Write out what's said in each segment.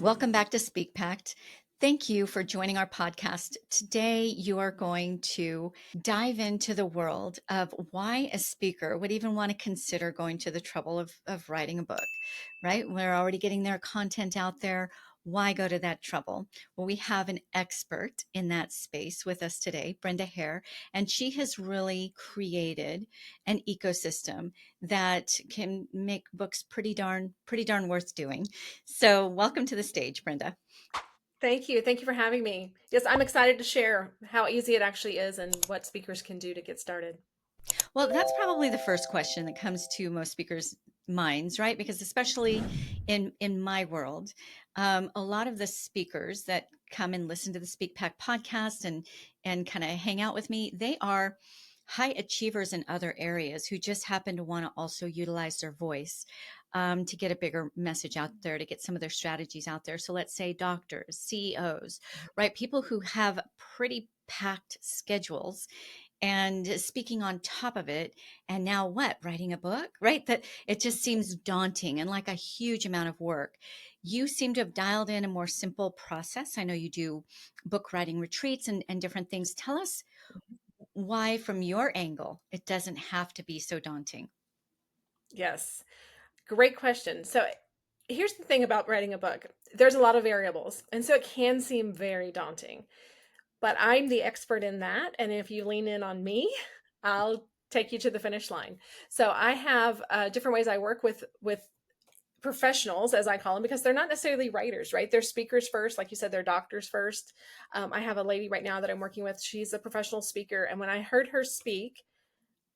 Welcome back to SpeakPact. Thank you for joining our podcast. Today, you are going to dive into the world of why a speaker would even want to consider going to the trouble of writing a book, right? We're already getting their content out there. Why go to that trouble? Well, we have an expert in that space with us today, Brenda Hare, and she has really created an ecosystem that can make books pretty darn worth doing. So, welcome to the stage, Brenda. Thank you. Thank you for having me. Yes, I'm excited to share how easy it actually is and what speakers can do to get started. Well, that's probably the first question that comes to most speakers' minds, right? Because especially in my world, a lot of the speakers that come and listen to the Speak Pack podcast and kind of hang out with me, they are high achievers in other areas who just happen to want to also utilize their voice to get a bigger message out there, to get some of their strategies out there. So let's say doctors, CEOs, right? People who have pretty packed schedules and speaking on top of it. And now what? Writing a book, right? That it just seems daunting and like a huge amount of work. You seem to have dialed in a more simple process. I know you do book writing retreats and different things. Tell us why, from your angle, it doesn't have to be so daunting. Yes, great question. So, here's the thing about writing a book there's a lot of variables, and so it can seem very daunting, but I'm the expert in that. And if you lean in on me, I'll take you to the finish line. So, I have different ways I work with professionals, as I call them, because they're not necessarily writers, right? They're speakers first. Like you said, they're doctors first. I have a lady right now that I'm working with. She's a professional speaker. And when I heard her speak,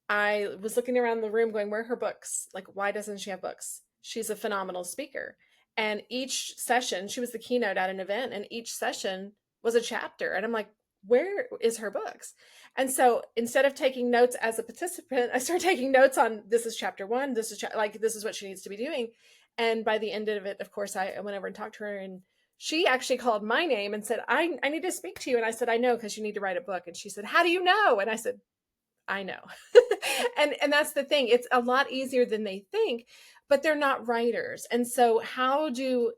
I was looking around the room going, where are her books? Like, why doesn't she have books? She's a phenomenal speaker. And each session, she was the keynote at an event, and each session was a chapter. And I'm like, where is her books? And so instead of taking notes as a participant, I started taking notes on this is chapter one, this is like this is what she needs to be doing. And by the end of it, of course, I went over and talked to her, and she actually called my name and said, I need to speak to you. And I said, I know, because you need to write a book. And she said, how do you know? And I said, I know. And that's the thing. It's a lot easier than they think, but they're not writers. And so how do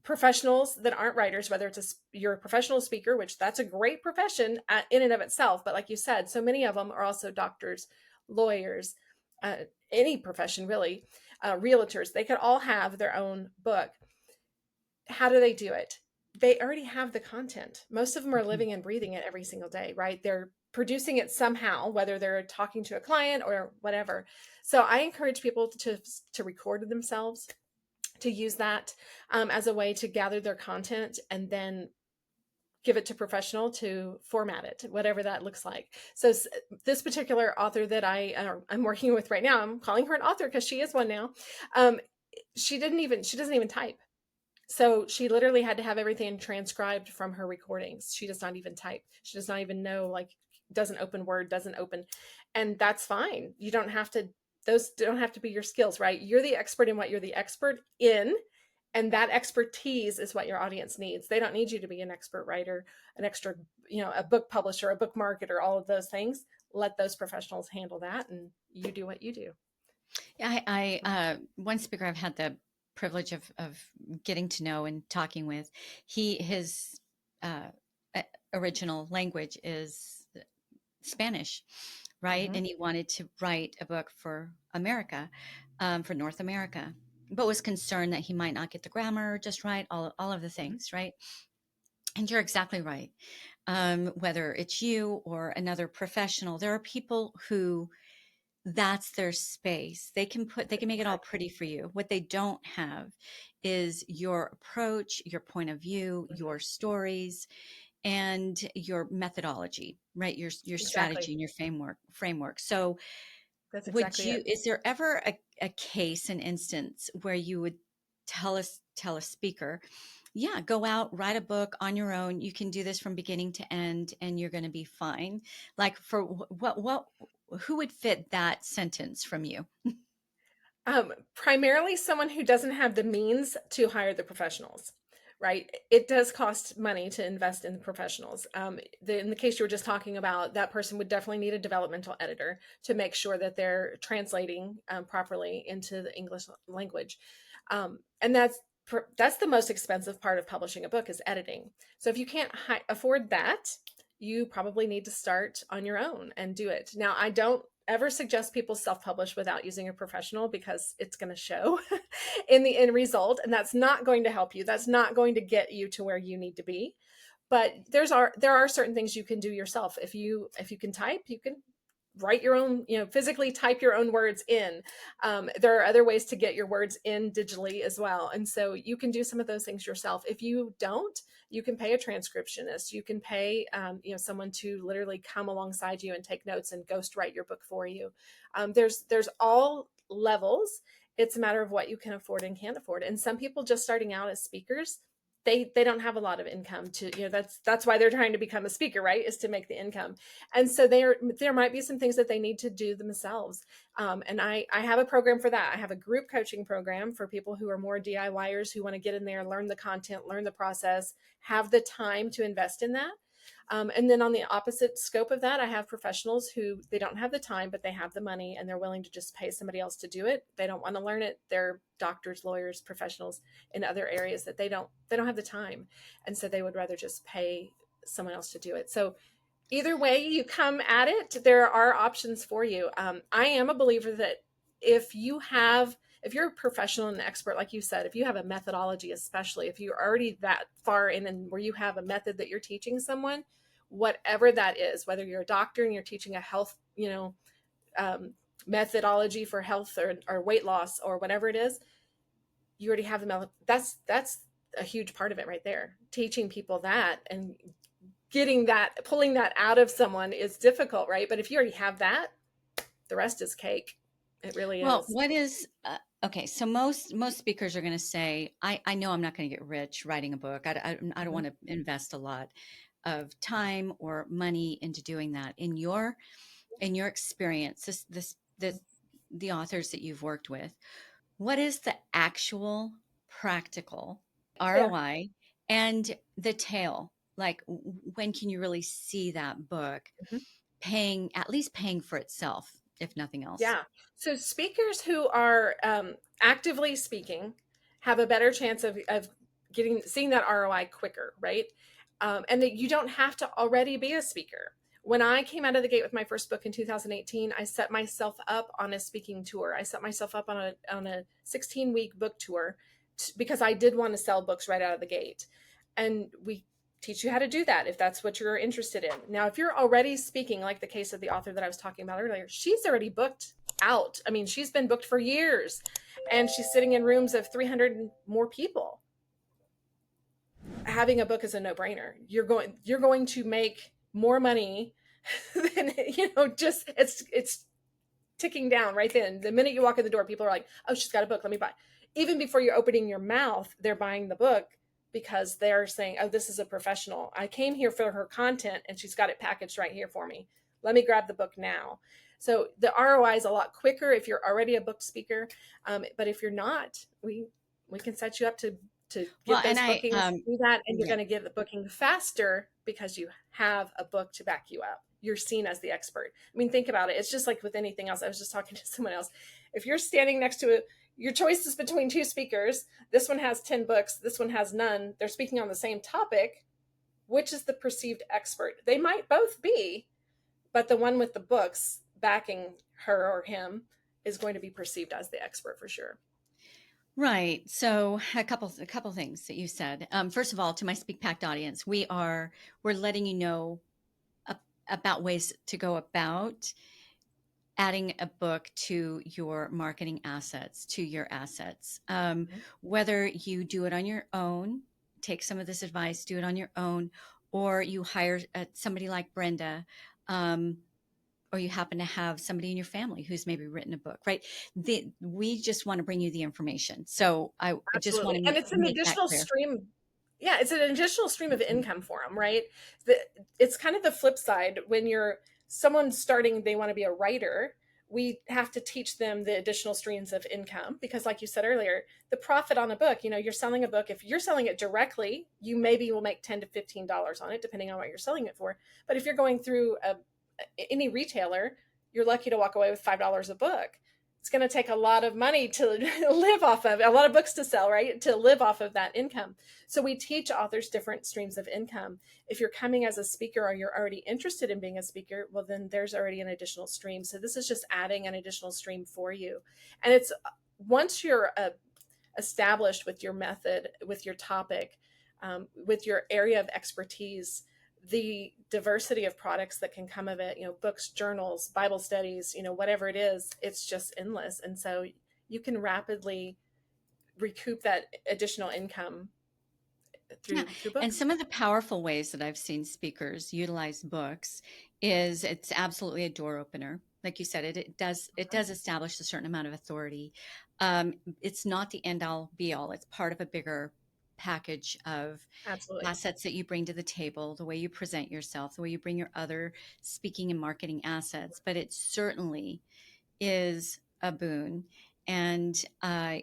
professionals that aren't writers, whether it's you're a professional speaker, which that's a great profession in and of itself, but like you said, so many of them are also doctors, lawyers, uh, any profession really, realtors, they could all have their own book. How do they do it? They already have the content. Most of them are Mhm. living and breathing it every single day, right? They're producing it somehow, whether they're talking to a client or whatever. So I encourage people to record themselves, to use that as a way to gather their content and then give it to professional to format it, whatever that looks like. So this particular author that I'm working with right now, I'm calling her an author because she is one now. Um, she doesn't even type. So she literally had to have everything transcribed from her recordings. She does not even type. She does not even know, like, doesn't open Word, doesn't open. And that's fine. You don't have to, those don't have to be your skills, right? You're the expert in what you're the expert in. And that expertise is what your audience needs. They don't need you to be an expert writer, an extra, a book publisher, a book marketer, all of those things. Let those professionals handle that, and you do what you do. Yeah, one speaker I've had the privilege of getting to know and talking with, his uh, original language is Spanish, right? Mm-hmm. And he wanted to write a book for America, for North America, but was concerned that he might not get the grammar just right, all of the Mm-hmm. things, right? And you're exactly right. Whether it's you or another professional, there are people who that's their space. They can make it all Exactly. pretty for you. What they don't have is your approach, your point of view, Mm-hmm. your stories, and your methodology, right? Your Exactly. strategy and your framework. So That's exactly it. is there ever a case, an instance where you would tell a speaker, yeah, go out, write a book on your own. You can do this from beginning to end and you're going to be fine. Like for what who would fit that sentence from you? Primarily someone who doesn't have the means to hire the professionals, right? It does cost money to invest in the professionals. In the case you were just talking about, that person would definitely need a developmental editor to make sure that they're translating properly into the English language. And that's the most expensive part of publishing a book, is editing. So if you can't afford that, you probably need to start on your own and do it. Now, I don't ever suggest people self-publish without using a professional, because it's going to show in the end result, and that's not going to help you. That's not going to get you to where you need to be. But there are certain things you can do yourself. If you can type, you can write your own, physically type your own words in. There are other ways to get your words in digitally as well. And so you can do some of those things yourself. If you don't, you can pay a transcriptionist. You can pay, someone to literally come alongside you and take notes and ghost write your book for you. There's all levels. It's a matter of what you can afford and can't afford. And some people just starting out as speakers, they don't have a lot of income to, that's why they're trying to become a speaker, right? Is to make the income. And so there might be some things that they need to do themselves. And I have a program for that. I have a group coaching program for people who are more DIYers, who want to get in there, learn the content, learn the process, have the time to invest in that. And then on the opposite scope of that, I have professionals who, they don't have the time, but they have the money and they're willing to just pay somebody else to do it. They don't want to learn it. They're doctors, lawyers, professionals in other areas that they don't have the time. And so they would rather just pay someone else to do it. So either way you come at it, there are options for you. I am a believer that if you're a professional and an expert, like you said, if you have a methodology, especially if you're already that far in and where you have a method that you're teaching someone, whatever that is, whether you're a doctor and you're teaching a health, methodology for health or weight loss or whatever it is, you already have the method. That's a huge part of it right there. Teaching people that and pulling that out of someone is difficult, right? But if you already have that, the rest is cake. It really Well, is. what is okay? So most speakers are going to say, I know I'm not going to get rich writing a book. I don't Mhm. want to invest a lot of time or money into doing that. In your experience, the authors that you've worked with, what is the actual practical Yeah. ROI and the tail? Like, when can you really see that book Mhm. at least paying for itself, if nothing else? Yeah. So speakers who are actively speaking have a better chance of seeing that ROI quicker, right? And that you don't have to already be a speaker. When I came out of the gate with my first book in 2018, I set myself up on a speaking tour. I set myself up on a 16-week book tour because I did want to sell books right out of the gate. And we teach you how to do that if that's what you're interested in. Now, if you're already speaking, like the case of the author that I was talking about earlier, she's already booked out. I mean, she's been booked for years and she's sitting in rooms of 300 and more people. Having a book is a no-brainer. You're going to make more money than, just it's ticking down right then. The minute you walk in the door, people are like, "Oh, she's got a book, let me buy." Even before you're opening your mouth, they're buying the book because they're saying, "Oh, this is a professional. I came here for her content and she's got it packaged right here for me. Let me grab the book now." So the ROI is a lot quicker if you're already a book speaker. But if you're not, we can set you up to Well, get and those bookings, do that, and you're yeah. going to get the booking faster because you have a book to back you up. You're seen as the expert. I mean, think about it. It's just like with anything else. I was just talking to someone else. If you're standing next to your choice is between two speakers. This one has 10 books. This one has none. They're speaking on the same topic. Which is the perceived expert? They might both be, but the one with the books backing her or him is going to be perceived as the expert for sure. Right. So a couple things that you said. First of all, to my SpeakPact audience, we're letting you know about ways to go about adding a book to your marketing assets, to your assets. Mhm. Whether you do it on your own, take some of this advice, do it on your own, or you hire somebody like Brenda, um, or you happen to have somebody in your family who's maybe written a book, right? We just want to bring you the information. So I just want Absolutely. to And it's an make that additional clear. stream. Yeah, it's an additional stream of Mhm. income for them, right? It's kind of the flip side. When you're someone starting, they want to be a writer, we have to teach them the additional streams of income because, like you said earlier, the profit on a book, you're selling a book. If you're selling it directly, you maybe will make $10 to $15 on it, depending on what you're selling it for. But if you're going through any retailer, you're lucky to walk away with $5 a book. it's going to take a lot of money to live off of, a lot of books to sell, right? To live off of that income. So we teach authors different streams of income. If you're coming as a speaker or you're already interested in being a speaker, well, then there's already an additional stream. So this is just adding an additional stream for you. And it's once you're established with your method, with your topic, with your area of expertise, the diversity of products that can come of it, books, journals, Bible studies, whatever it is, it's just endless. And so you can rapidly recoup that additional income Yeah. through And books. some of the powerful ways that I've seen speakers utilize books is it's absolutely a door opener. Like you said, it does establish a certain amount of authority. It's not the end all be all. It's part of a bigger package of Absolutely. assets that you bring to the table, the way you present yourself, the way you bring your other speaking and marketing assets. But it certainly is a boon. And I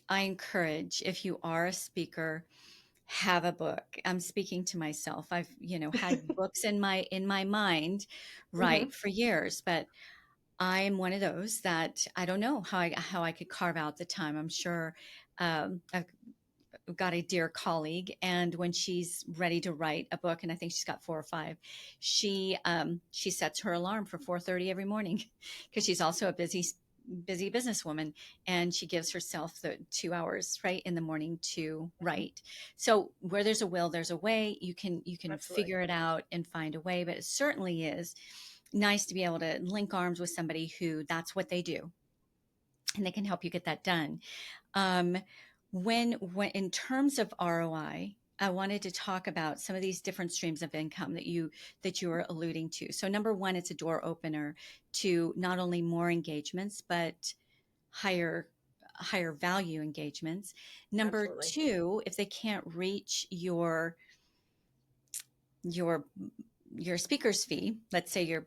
encourage, if you are a speaker, have a book. I'm speaking to myself. I've, had books in my mind, Mm-hmm. right, for years, but I'm one of those that I don't know how I could carve out the time. I'm sure I've got a dear colleague, and when she's ready to write a book, and I think she's got four or five, she sets her alarm for 4:30 every morning because she's also a busy businesswoman, and she gives herself the 2 hours right in the morning to write. So where there's a will, there's a way. You can Absolutely. figure it out and find a way, but it certainly is nice to be able to link arms with somebody who that's what they do, and they can help you get that done. um, when in terms of ROI, I wanted to talk about some of these different streams of income that you were alluding to. So number one, it's a door opener to not only more engagements, but higher higher value engagements. Number Absolutely. two, if they can't reach your your speaker's fee, let's say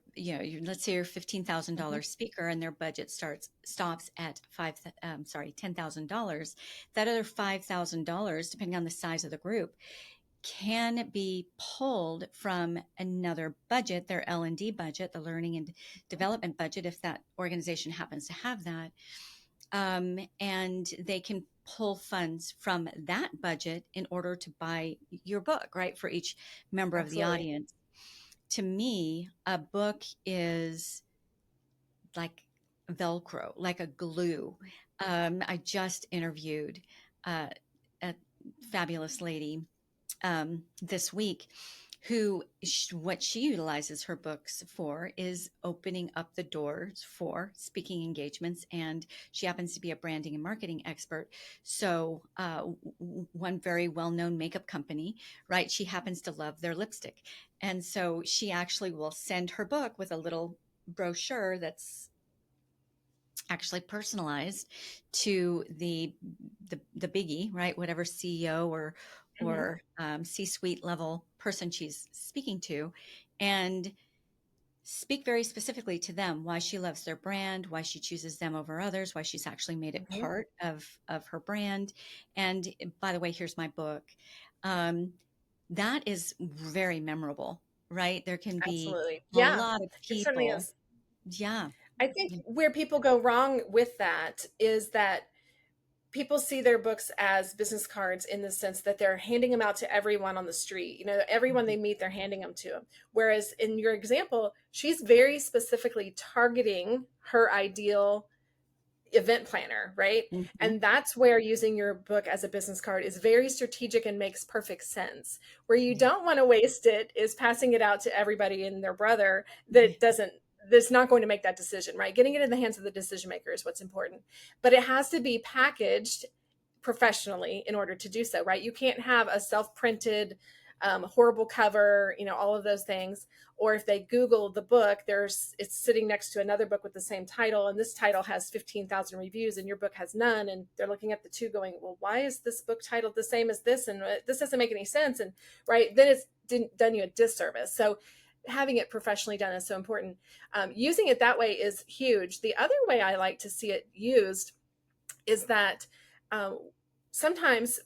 let's say you're Mm-hmm. $15,000 speaker and their budget stops at $10,000. That other $5,000, depending on the size of the group, can be pulled from another budget, their L&D budget, the learning and development budget, if that organization happens to have that. And they can pull funds from that budget in order to buy your book, right, for each member of the Absolutely. audience. To me, a book is like Velcro, like a glue. I just interviewed uh, a fabulous lady this week who what she utilizes her books for is opening up the doors for speaking engagements, and she happens to be a branding and marketing expert. So one very well-known makeup company, right, she happens to love their lipstick, and so she actually will send her book with a little brochure that's actually personalized to the biggie, right? Whatever CEO Mm-hmm. or C-suite level person she's speaking to, and speak very specifically to them why she loves their brand, why she chooses them over others, why she's actually made it Mm-hmm. part of her brand. And by the way, here's my book. Um, that is very memorable, right? There can be Absolutely. a Yeah, lot of it certainly people. is. Yeah. I think where people go wrong with that is that people see their books as business cards in the sense that they're handing them out to everyone on the street. Everyone they meet, they're handing them to them. Whereas in your example, she's very specifically targeting her ideal event planner, right? Mhm. And that's where using your book as a business card is very strategic and makes perfect sense. Where you Yeah. don't want to waste it is passing it out to everybody and their brother Yeah. that's not going to make that decision, right? Getting it in the hands of the decision maker is what's important. But it has to be packaged professionally in order to do so, right? You can't have a self-printed horrible cover, all of those things. Or if they Google the book, it's sitting next to another book with the same title, and this title has 15,000 reviews, and your book has none, and they're looking at the two, going, "Well, why is this book titled the same as this?" And this doesn't make any sense, and right then it's done you a disservice. So having it professionally done is so important. Using it that way is huge. The other way I like to see it used is that um, sometimes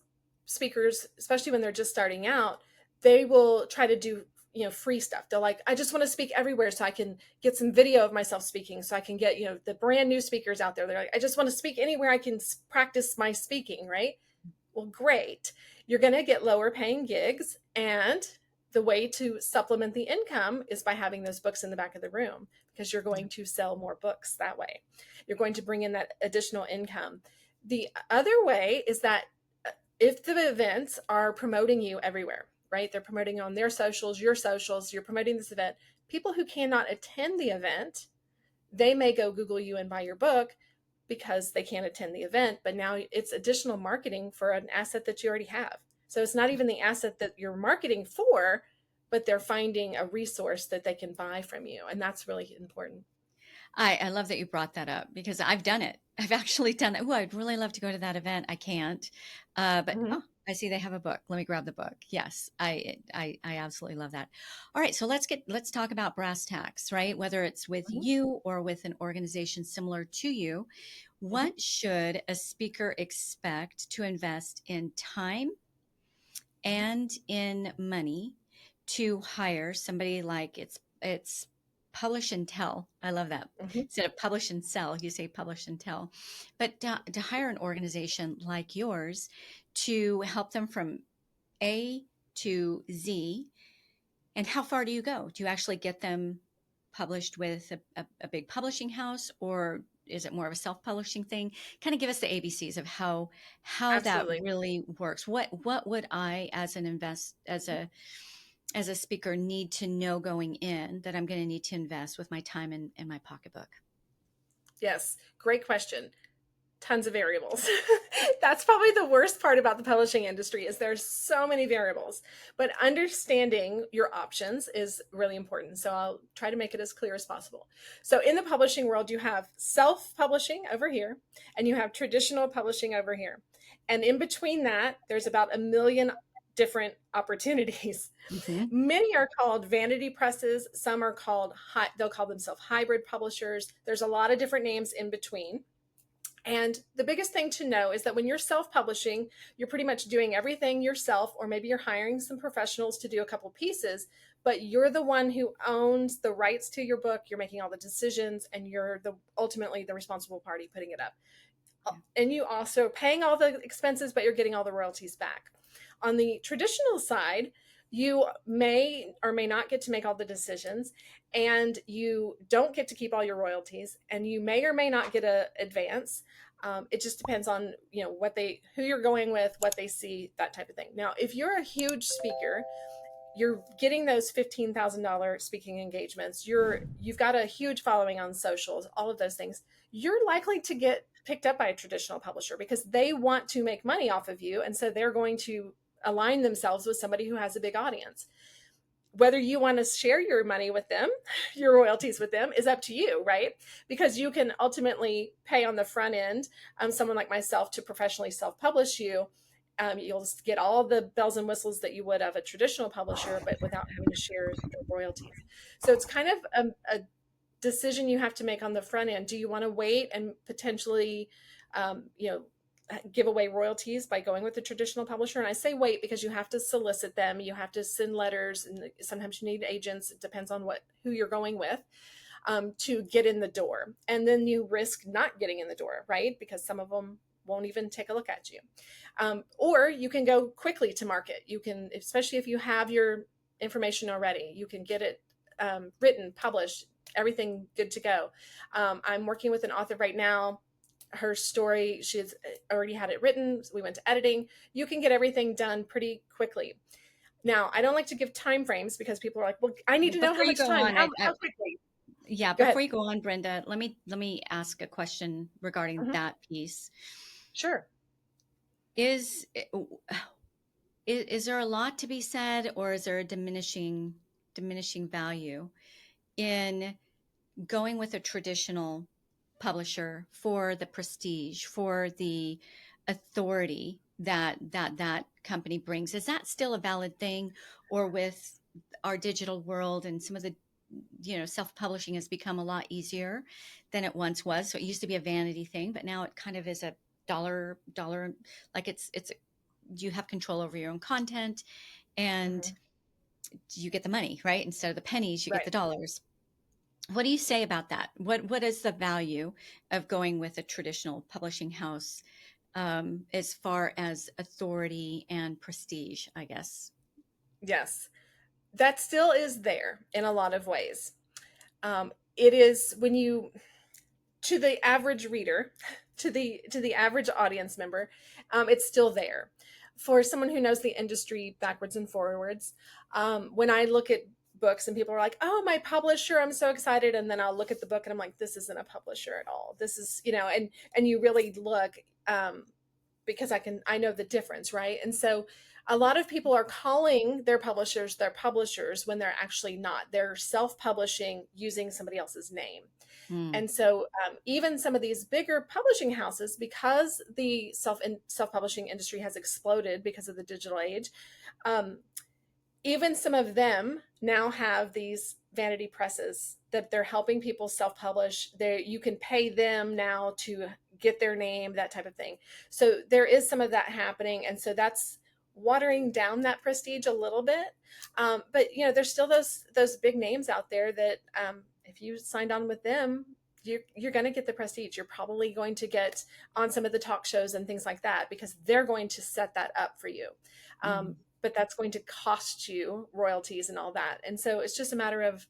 speakers, especially when they're just starting out, they will try to do free stuff. They're like, I just want to speak everywhere so I can get some video of myself speaking, so I can get, the brand new speakers out there. They're like, I just want to speak anywhere I can practice my speaking, right? Well, great. You're going to get lower paying gigs. And the way to supplement the income is by having those books in the back of the room, because you're going to sell more books that way. You're going to bring in that additional income. The other way is that if the events are promoting you everywhere, right? They're promoting on their socials, your socials, you're promoting this event. People who cannot attend the event, they may go Google you and buy your book because they can't attend the event, but now it's additional marketing for an asset that you already have. So it's not even the asset that you're marketing for, but they're finding a resource that they can buy from you. And that's really important. I love that you brought that up because I've done it. I've actually done that. Oh, I'd really love to go to that event. I can't. But Mm-hmm. oh, I see they have a book. Let me grab the book. Yes, I absolutely love that. All right, so let's talk about brass tacks, right? Whether it's with Mm-hmm. you or with an organization similar to you, Mm-hmm. what should a speaker expect to invest in time and in money to hire somebody like it's publish and tell. I love that. Mm-hmm. Instead of publish and sell, you say publish and tell. But to hire an organization like yours to help them from A to Z, and how far do you go? Do you actually get them published with a big publishing house, or is it more of a self-publishing thing? Kind of give us the ABCs of how that Absolutely. really works. What would I as an invest as a speaker need to know going in that I'm going to need to invest with my time and my pocketbook? Yes. Great question. Tons of variables. That's probably the worst part about the publishing industry is there's so many variables. But understanding your options is really important. So I'll try to make it as clear as possible. So in the publishing world, you have self-publishing over here, and you have traditional publishing over here. And in between that, there's about a million different opportunities. Hmm. Many are called vanity presses. Some are called, they'll call themselves hybrid publishers. There's a lot of different names in between. And the biggest thing to know is that when you're self publishing, you're pretty much doing everything yourself, or maybe you're hiring some professionals to do a couple pieces, but you're the one who owns the rights to your book. You're making all the decisions, and you're ultimately the responsible party putting it up. Yeah. And you also paying all the expenses, but you're getting all the royalties back. On the traditional side, you may or may not get to make all the decisions, and you don't get to keep all your royalties, and you may or may not get a advance. It just depends on who you're going with, what they see, that type of thing. Now, if you're a huge speaker, you're getting those $15,000 speaking engagements. You've got a huge following on socials, all of those things. You're likely to get picked up by a traditional publisher because they want to make money off of you, and so they're going to align themselves with somebody who has a big audience. Whether you want to share your money with them, your royalties with them, is up to you, right? Because you can ultimately pay on the front end someone like myself to professionally self-publish you. You'll get all the bells and whistles that you would of a traditional publisher, but without having to share the royalties. So it's kind of a decision you have to make on the front end. Do you want to wait and potentially, you know, give away royalties by going with the traditional publisher? And I say wait because you have to solicit them, you have to send letters, and sometimes you need agents. It depends on who you're going with, to get in the door. And then you risk not getting in the door, right? Because some of them won't even take a look at you. Or you can go quickly to market. You can, especially if you have your information already, you can get it written, published, everything good to go. I'm working with an author right now. Her story, she's already had it written. We went to editing. You can get everything done pretty quickly. Now, I don't like to give time frames because people are like, well, I need Well, to know how before you much go time, on, how quickly. yeah, Go ahead. before you go on, Brenda, let me ask a question regarding Mhm. that piece. Sure. Is is there a lot to be said, or is there a diminishing value in going with a traditional publisher for the prestige, for the authority that company brings? Is that still a valid thing, or with our digital world and some of the self-publishing has become a lot easier than it once was? So it used to be a vanity thing, but now it kind of is a dollar, like it's you have control over your own content, and Mhm. you get the money, right? Instead of the pennies, you get the Right. dollars. What do you say about that? What is the value of going with a traditional publishing house, as far as authority and prestige, I guess? Yes. That still is there in a lot of ways. It is when you, to the average reader, to the average audience member, it's still there. For someone who knows the industry backwards and forwards, when I look at books and people are like, "Oh, my publisher, I'm so excited," and then I'll look at the book and I'm like, "This isn't a publisher at all. This is, and you really look, because I know the difference, right?" And so a lot of people are calling their publishers when they're actually not. They're self-publishing using somebody else's name. Mm, And so, even some of these bigger publishing houses, because the self-publishing industry has exploded because of the digital age, um, even some of them now have these vanity presses that they're helping people self-publish. You can pay them now to get their name, that type of thing. So there is some of that happening, and so that's watering down that prestige a little bit. But there's still those big names out there that, if you signed on with them, you're going to get the prestige. You're probably going to get on some of the talk shows and things like that because they're going to set that up for you. mhm. But that's going to cost you royalties and all that. And so it's just a matter of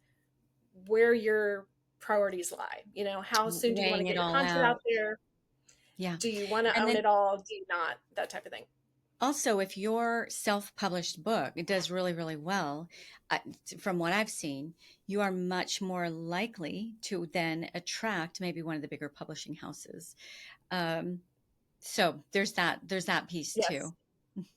where your priorities lie. How soon do you want to Weighing get it your all content out out. there? Yeah. Do you want to And own then it all? Do you not? That type of thing. also, if your self-published book it does really, really well, uh, from what I've seen, you are much more likely to then attract maybe one of the bigger publishing houses. Um, so there's that piece Yes. too.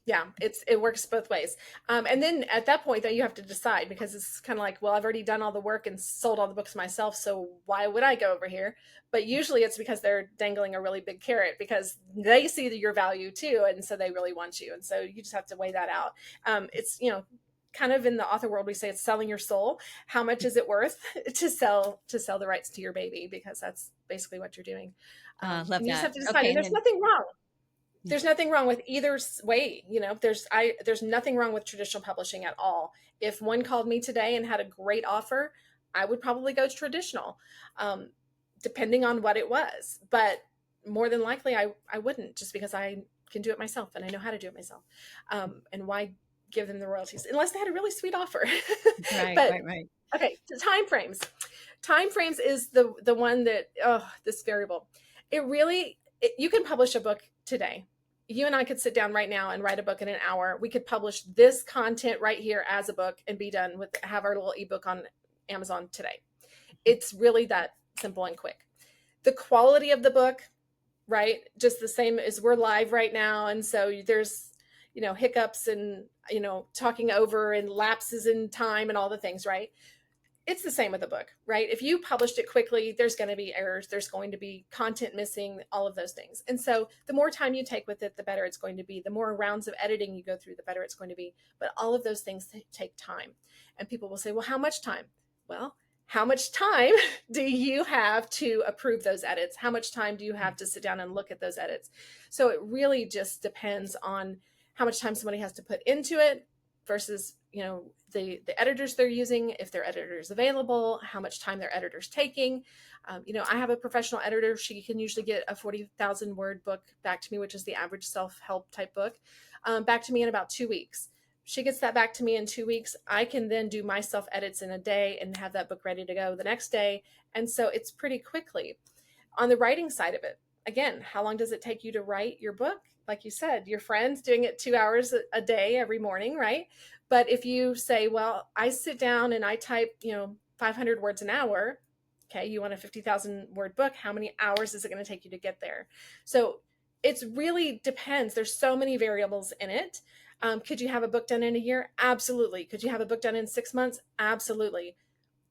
Yeah, it works both ways. And then at that point, though, you have to decide because it's kind of like, well, I've already done all the work and sold all the books myself, so why would I go over here? But usually it's because they're dangling a really big carrot because they see your value too, and so they really want you. And so you just have to weigh that out. It's kind of in the author world we say it's selling your soul. How much is it worth to sell the rights to your baby? Because that's basically what you're doing. Love And you just that. have to decide. Okay, And and there's then nothing wrong. yeah. There's nothing wrong with either way. There's nothing wrong with traditional publishing at all. If one called me today and had a great offer, I would probably go traditional, um, depending on what it was. But more than likely, I wouldn't, just because I can do it myself and I know how to do it myself. And why give them the royalties unless they had a really sweet offer? Right, But right, right. okay, so time frames. Time frames is the one that, this variable. You can publish a book today. You and I could sit down right now and write a book in an hour. We could publish this content right here as a book and be done with, have our little ebook on Amazon today. It's really that simple and quick. The quality of the book, right? Just the same as we're live right now. And so there's, hiccups and, talking over and lapses in time and all the things, right? It's the same with a book, right? If you published it quickly, there's going to be errors, there's going to be content missing, all of those things. And so the more time you take with it, the better it's going to be. The more rounds of editing you go through, the better it's going to be. But all of those things take time. And people will say, well, how much time? Well, how much time do you have to approve those edits? How much time do you have to sit down and look at those edits? So it really just depends on how much time somebody has to put into it versus the editors they're using, if their editor is available, how much time their editor's taking. I have a professional editor. She can usually get a 40,000 word book back to me, which is the average self-help type book, back to me in about 2 weeks. She gets that back to me in 2 weeks. I can then do my self edits in a day and have that book ready to go the next day. And so it's pretty quickly. On the writing side of it, again, how long does it take you to write your book? Like you said, your friend's doing it 2 hours a day every morning, right? But if you say, well, I sit down and I type, 500 words an hour, okay, you want a 50,000 word book, how many hours is it going to take you to get there? So it's really depends. There's so many variables in it. Could you have a book done in a year? Absolutely. Could you have a book done in 6 months? Absolutely.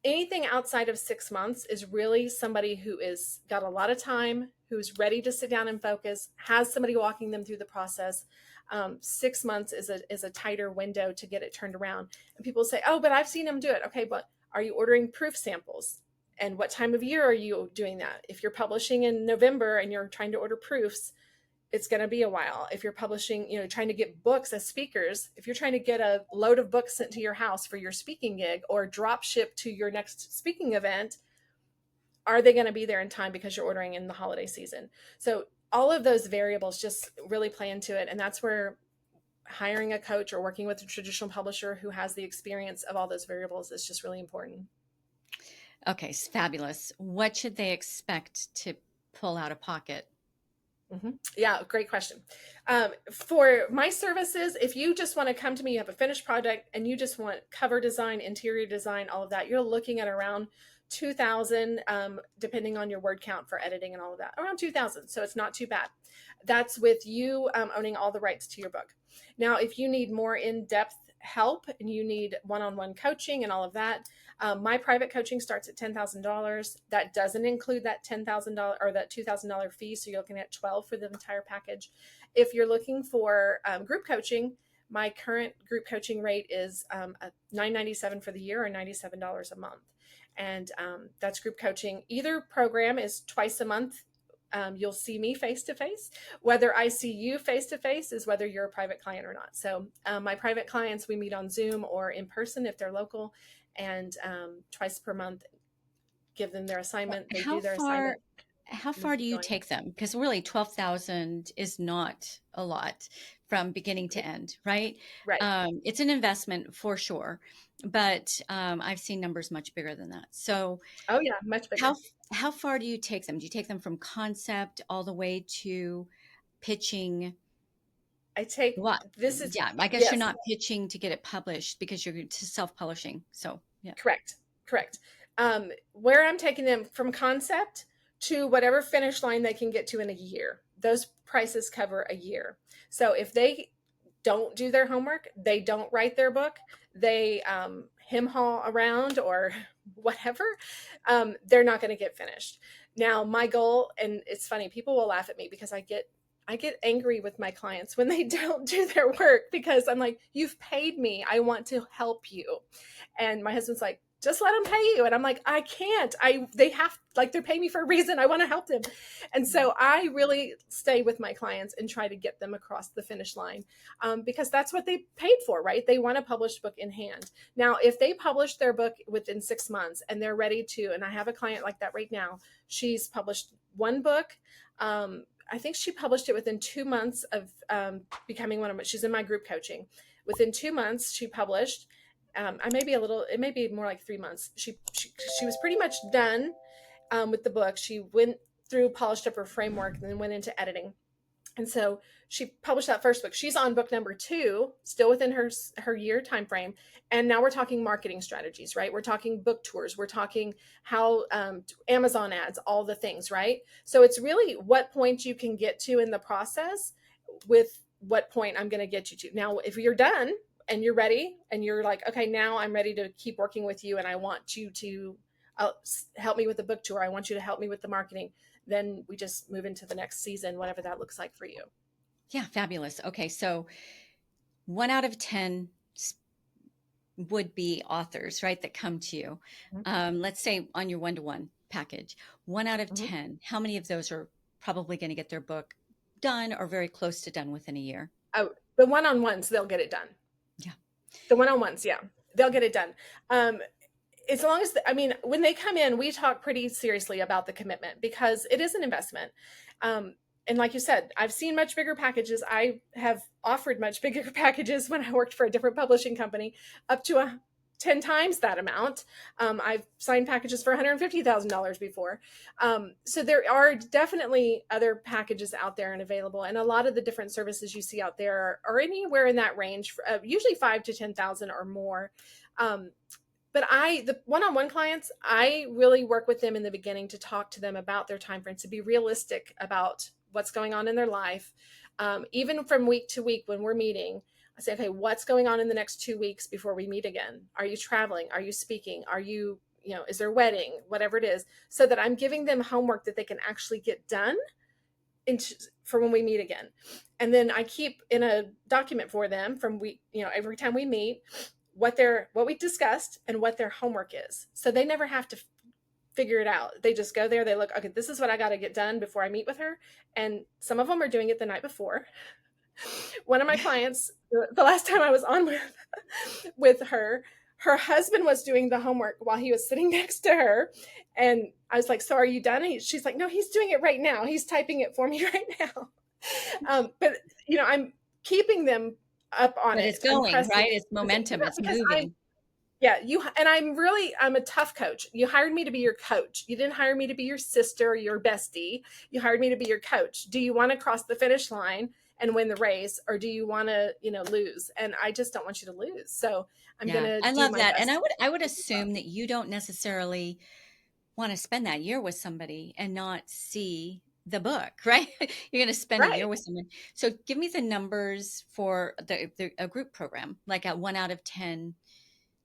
Anything outside of 6 months is really somebody who is got a lot of time, who's ready to sit down and focus, has somebody walking them through the process. 6 months is a tighter window to get it turned around. And people say, oh, but I've seen them do it. Okay, but are you ordering proof samples? And what time of year are you doing that? If you're publishing in November and you're trying to order proofs, it's going to be a while. If you're publishing, trying to get books as speakers, if you're trying to get a load of books sent to your house for your speaking gig or drop ship to your next speaking event, are they going to be there in time because you're ordering in the holiday season? So all of those variables just really play into it. And that's where hiring a coach or working with a traditional publisher who has the experience of all those variables is just really important. Okay, fabulous. What should they expect to pull out of pocket? Yeah, great question. For my services, if you just want to come to me, you have a finished project and you just want cover design, interior design, all of that, you're looking at around 2000, depending on your word count for editing and all of that, around 2000. So it's not too bad. That's with you owning all the rights to your book. Now, if you need more in-depth help and you need one-on-one coaching and all of that, my private coaching starts at $10,000. That doesn't include that $10,000 or that $2,000 fee. So you're looking at 12 for the entire package. If you're looking for group coaching, my current group coaching rate is $997 for the year or $97 a month. And that's group coaching. Either program is twice a month. You'll see me face to face. Whether I see you face to face is whether you're a private client or not. So my private clients, we meet on Zoom or in person if they're local, and twice per month, give them their assignment. They do their assignment. How far do you take them? Because really 12,000 is not a lot from beginning to end, right? Right. It's an investment for sure, but I've seen numbers much bigger than that. So Oh yeah, much bigger. how far do you take them? Do you take them from concept all the way to pitching? I take What? this is Yeah, I guess you're yes, not pitching to get it published because you're to self-publishing. So yeah. correct. Where I'm taking them from concept to whatever finish line they can get to in a year. Those prices cover a year. So if they don't do their homework, they don't write their book, they hem haw around or whatever, they're not going to get finished. Now, my goal, and it's funny, people will laugh at me because I get angry with my clients when they don't do their work because I'm like, you've paid me. I want to help you. And my husband's like, just let them pay you. And I'm like, I can't. They have, like, they're paying me for a reason. I want to help them. And so I really stay with my clients and try to get them across the finish line because that's what they paid for, right? They want a published book in hand. Now, if they publish their book within 6 months and they're ready to, and I have a client like that right now, she's published one book. I think she published it within 2 months of becoming one of my, she's in my group coaching. Within 2 months, she published. I may be a little, it may be more like 3 months. She was pretty much done with the book. She went through, polished up her framework, and then went into editing. And so she published that first book. She's on book number 2, still within her year time frame. And now we're talking marketing strategies, right? We're talking book tours. We're talking how Amazon ads, all the things, right? So it's really what point you can get to in the process with what point I'm going to get you to. Now, if you're done and you're ready and you're like, okay, now I'm ready to keep working with you and I want you to help me with the book tour, I want you to help me with the marketing, then we just move into the next season, whatever that looks like for you. Yeah, fabulous. Okay, so 1 out of 10 would be authors, right, that come to you. Let's say on your 1-to-1 package, 1 out of 10, how many of those are probably going to get their book done or very close to done within a year? Oh, the one-on-ones, they'll get it done. Yeah. The one-on-ones, yeah, they'll get it done. As long as, when they come in, we talk pretty seriously about the commitment because it is an investment. And like you said, I've seen much bigger packages. I have offered much bigger packages when I worked for a different publishing company, up to 10 times that amount. I've signed packages for $150,000 before. So there are definitely other packages out there and available. And a lot of the different services you see out there are anywhere in that range, usually 5 to 10,000 or more. But the one-on-one clients, I really work with them in the beginning to talk to them about their time frames, to be realistic about what's going on in their life. Even from week to week when we're meeting, I say, okay, what's going on in the next 2 weeks before we meet again? Are you traveling? Are you speaking? Are you, is there a wedding? Whatever it is, so that I'm giving them homework that they can actually get done for when we meet again. And then I keep in a document for them from every time we meet, what we discussed and what their homework is. So they never have to figure it out. They just go there, they look, okay, this is what I got to get done before I meet with her. And some of them are doing it the night before. One of my clients, the last time I was on with her husband was doing the homework while he was sitting next to her. And I was like, so are you done? She's like, no, he's doing it right now. He's typing it for me right now. But, I'm keeping them up on But it. it's I'm going, pressing right? It's momentum, it's because moving. yeah, I'm a tough coach. You hired me to be your coach. You didn't hire me to be your sister or your bestie. You hired me to be your coach. Do you want to cross the finish line and win the race, or do you want to, lose? And I just don't want you to lose. So I'm going Yeah, to I do love my that. And best. I would assume that you don't necessarily want to spend that year with somebody and not see the book, right? You're going to spend a year Right. with someone. So give me the numbers for a group program, like at 1 out of 10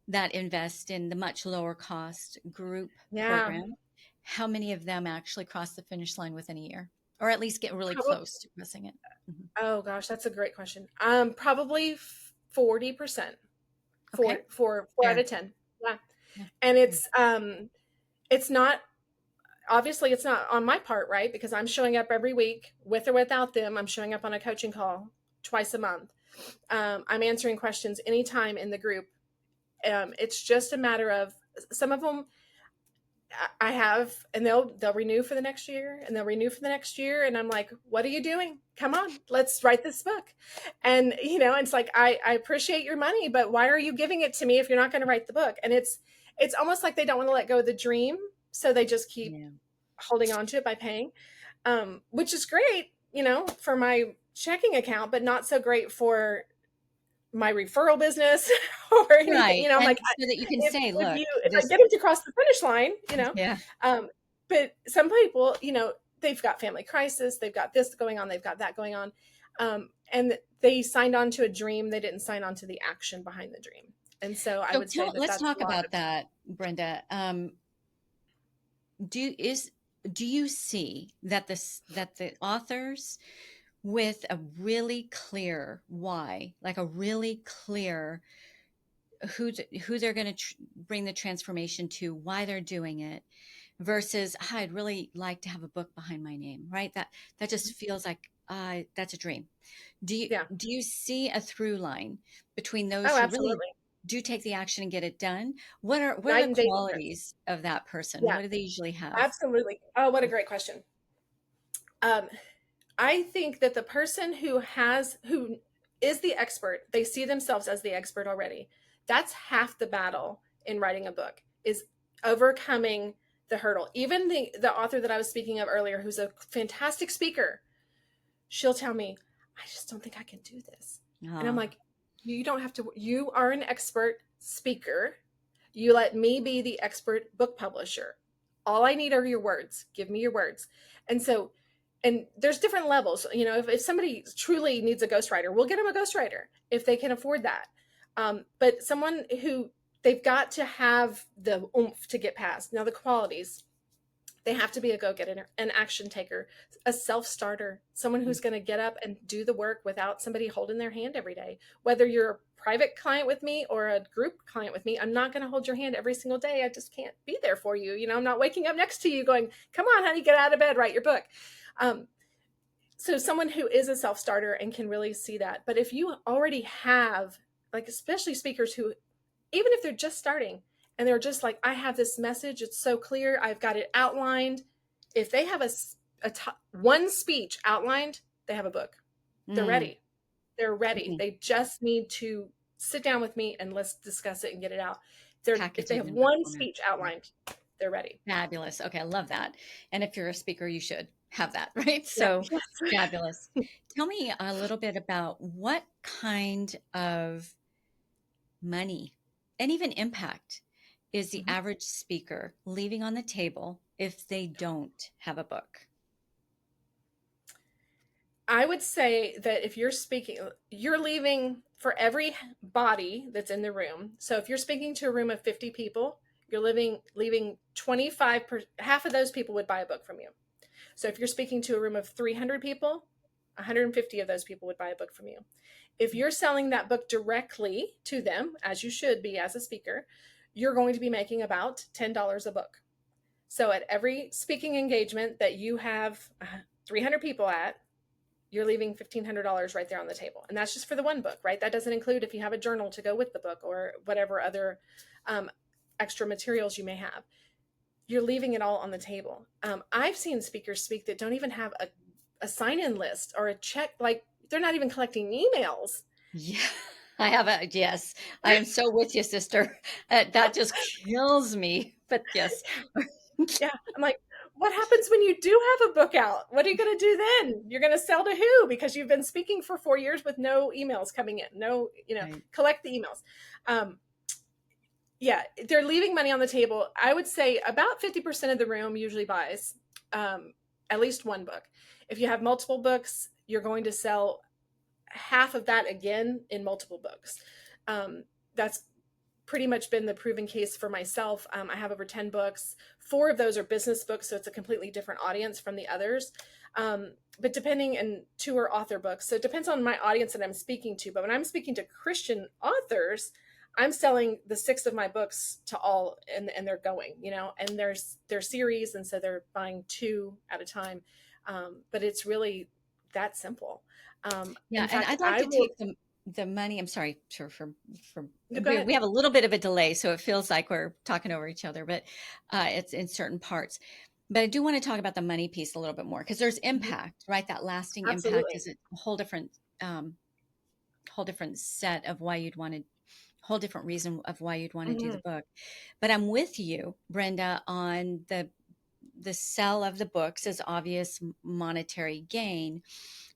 that invest in the much lower cost group Yeah. program. How many of them actually cross the finish line within a year, or at least get really Probably. close to crossing it? Mhm. Oh gosh, that's a great question. Probably 40%. Okay, Four out fair. of 10. Yeah. Yeah, And yeah. it's not, obviously it's not on my part, right? Because I'm showing up every week with or without them. I'm showing up on a coaching call twice a month. I'm answering questions anytime in the group. It's just a matter of some of them I have, and they'll renew for the next year, and they'll renew for the next year, and I'm like, what are you doing? Come on, let's write this book. And it's like I appreciate your money, but why are you giving it to me if you're not going to write the book? And it's almost like they don't want to let go of the dream, so they just keep Yeah. holding on to it by paying, which is great, for my checking account, but not so great for my referral business or anything. Right. I'm And like, so that you can if say, look, if I this, get them to cross the finish line, yeah. um, but some people, they've got family crisis, they've got this going on, they've got that going on, and they signed on to a dream. They didn't sign on to the action behind the dream. And so I So would say tell, that let's that's talk a lot about of. that, Brenda. Do is do you see that the authors with a really clear why, like a really clear who they're going to bring the transformation to, why they're doing it, versus I'd really like to have a book behind my name, right? That just feels like that's a dream. Do you Yeah. do you see a through line between those Oh, who really absolutely. do take the action and get it done? What are Night the and day difference. qualities of that person? Yeah, What do they usually have? absolutely. Oh, what a great question. Um, I think that the person who is the expert, they see themselves as the expert already. That's half the battle in writing a book, is overcoming the hurdle. Even the author that I was speaking of earlier, who's a fantastic speaker, she'll tell me, I just don't think I can do this. And I'm Ah, like, you don't have to, you are an expert speaker. You let me be the expert book publisher. All I need are your words. Give me your words. And so, and there's different levels. If somebody truly needs a ghostwriter, we'll get them a ghostwriter if they can afford that. But someone who they've got to have the oomph to get past. Now, the qualities, they have to be a go-getter, an action taker, a self-starter, someone mm, who's going to get up and do the work without somebody holding their hand every day. Whether you're a private client with me or a group client with me, I'm not going to hold your hand every single day. I just can't be there for you. I'm not waking up next to you going, come on, honey, get out of bed, write your book. Um, so someone who is a self-starter and can really see that. But if you already have, like, especially speakers who, even if they're just starting and they're just like, I have this message, it's so clear, I've got it outlined. If they have one speech outlined, they have a book. They're mm, ready. They're ready. mhm. They just need to sit down with me and let's discuss it and get it out. If Package they it have in book one format. speech Yeah. outlined, they're ready. Fabulous. Okay, I love that. And if you're a speaker, you should have that, right? Yeah. So fabulous. Tell me a little bit about what kind of money and even impact is the Mhm. average speaker leaving on the table if they don't have a book? I would say that if you're speaking, you're leaving for every body that's in the room. So if you're speaking to a room of 50 people, you're leaving half of those people would buy a book from you. So if you're speaking to a room of 300 people, 150 of those people would buy a book from you. If you're selling that book directly to them, as you should be as a speaker, you're going to be making about $10 a book. So at every speaking engagement that you have 300 people at, you're leaving $1,500 right there on the table. And that's just for the one book, right? That doesn't include if you have a journal to go with the book or whatever other um, extra materials you may have. You're leaving it all on the table. I've seen speakers speak that don't even have a sign-in list or a check, like they're not even collecting emails. Yeah, I have a yes. I am so with you, sister. That just kills me. But yes. Yeah. I'm like, what happens when you do have a book out? What are you going to do then? You're going to sell to who? Because you've been speaking for 4 years with no emails coming in. No, Right. collect the emails. Um, yeah, they're leaving money on the table. I would say about 50% of the room usually buys um, at least one book. If you have multiple books, you're going to sell half of that again in multiple books. That's pretty much been the proven case for myself. I have over 10 books. 4 of those are business books, so it's a completely different audience from the others. But depending, and 2 are author books. So it depends on my audience that I'm speaking to. But when I'm speaking to Christian authors, I'm selling the 6 of my books to all, and they're going, and there's series. And so they're buying 2 at a time. But it's really that simple. Yeah, In and fact, I'd like I to will, take the money. I'm sorry for no, go we ahead. have a little bit of a delay, so it feels like we're talking over each other, but it's in certain parts. But I do want to talk about the money piece a little bit more because there's Mhm. impact, right? That lasting impact Absolutely. is a um, whole different set of why you'd want to, whole different reason of why you'd want to do the Mhm. book. But I'm with you, Brenda, on the sell of the books is obvious monetary gain.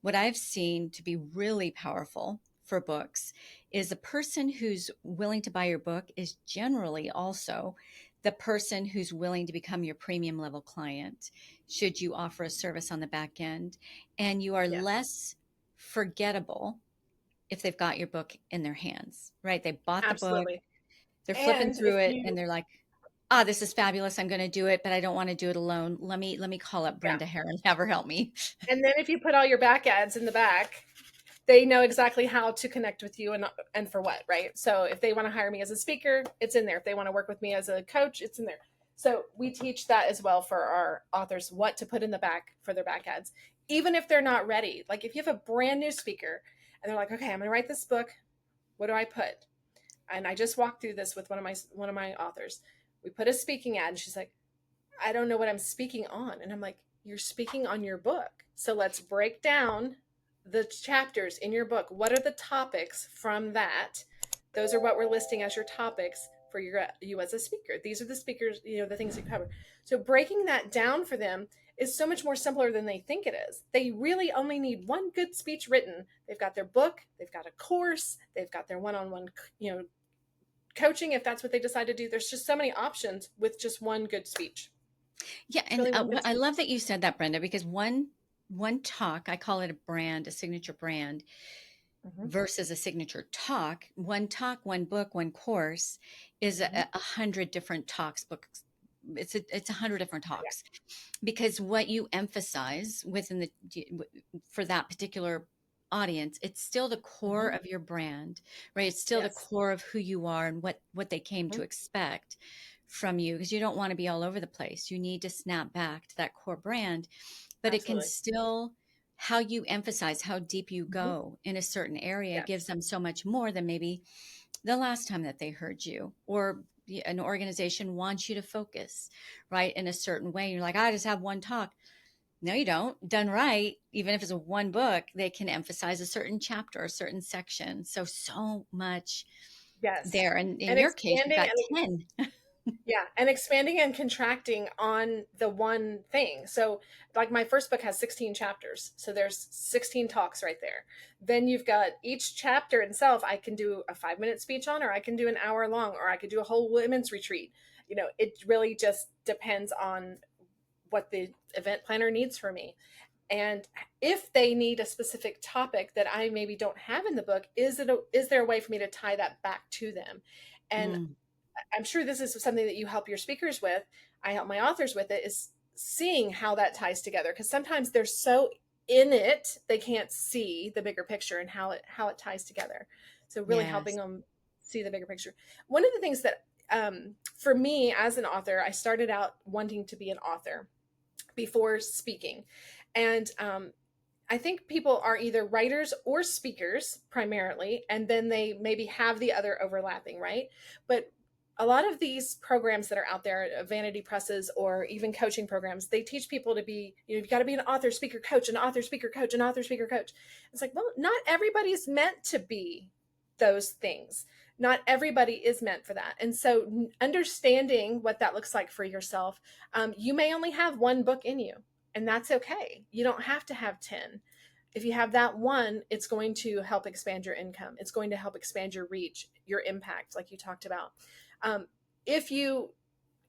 What I've seen to be really powerful for books is a person who's willing to buy your book is generally also the person who's willing to become your premium level client should you offer a service on the back end, and you are Yes, less forgettable if they've got your book in their hands, right? They bought the book, absolutely. they're flipping And if through it, and you, they're like, "Ah, this is fabulous. I'm going to do it, but I don't want to do it alone. Let me call up yeah. Brenda Hare and have her help me." And then if you put all your back ads in the back, they know exactly how to connect with you and for what, right? So if they want to hire me as a speaker, it's in there. If they want to work with me as a coach, it's in there. So we teach that as well for our authors, what to put in the back for their back ads, even if they're not ready. Like if you have a brand new speaker and they're like, okay, I'm going to write this book. What do I put? And I just walked through this with one of my authors. We put a speaking ad, and she's like, I don't know what I'm speaking on. And I'm like, you're speaking on your book. So let's break down the chapters in your book. What are the topics from that? Those are what we're listing as your topics for you as a speaker. These are the speakers, the things you cover. So breaking that down for them is so much more simpler than they think it is. They really only need one good speech written. They've got their book, they've got a course, they've got their one-on-one, coaching if that's what they decide to do. There's just so many options with just one good speech. Yeah, It's and really one good I speech. love that you said that, Brenda, because one talk, I call it a brand, a signature brand, Hmm. versus a signature talk. One talk, one book, one course is Hmm. 100 different talks, books. It's 100 different Yeah, talks because what you emphasize within the for that particular audience, it's still the core hmm, of your brand, right? It's still the yes. core of who you are and what they came Hmm. to expect from you, because you don't want to be all over the place. You need to snap back to that core brand, but it can Absolutely. still, how you emphasize how deep you Hmm. go in a certain area gives Yes. them so much more than maybe the last time that they heard you, or an organization wants you to focus right in a certain way. You're like, I just have one talk. No, you don't. Done right, even if it's a one book, they can emphasize a certain chapter, a certain section. So much Yes. there. And in And your case, you've expanding got and 10. yeah, and expanding and contracting on the one thing. So, like my first book has 16 chapters. So there's 16 talks right there. Then you've got each chapter itself. I can do a 5-minute speech on, or I can do an hour long, or I could do a whole women's retreat. It really just depends on what the event planner needs for me. And if they need a specific topic that I maybe don't have in the book, is there a way for me to tie that back to them? And Mm, I'm sure this is something that you help your speakers with. I help my authors with it, is seeing how that ties together, because sometimes they're so in it they can't see the bigger picture and how it ties together. So really helping yes. them see the bigger picture. One of the things that for me as an author, I started out wanting to be an author before speaking. And I think people are either writers or speakers primarily, and then they maybe have the other overlapping, right? But a lot of these programs that are out there, vanity presses or even coaching programs, they teach people to be, you've got to be an author, speaker, coach, an author, speaker, coach, an author, speaker, coach. It's like, well, not everybody's meant to be those things. Not everybody is meant for that. And so understanding what that looks like for yourself, you may only have one book in you, and that's okay. You don't have to have 10. If you have that one, it's going to help expand your income. It's going to help expand your reach, your impact, like you talked about. If you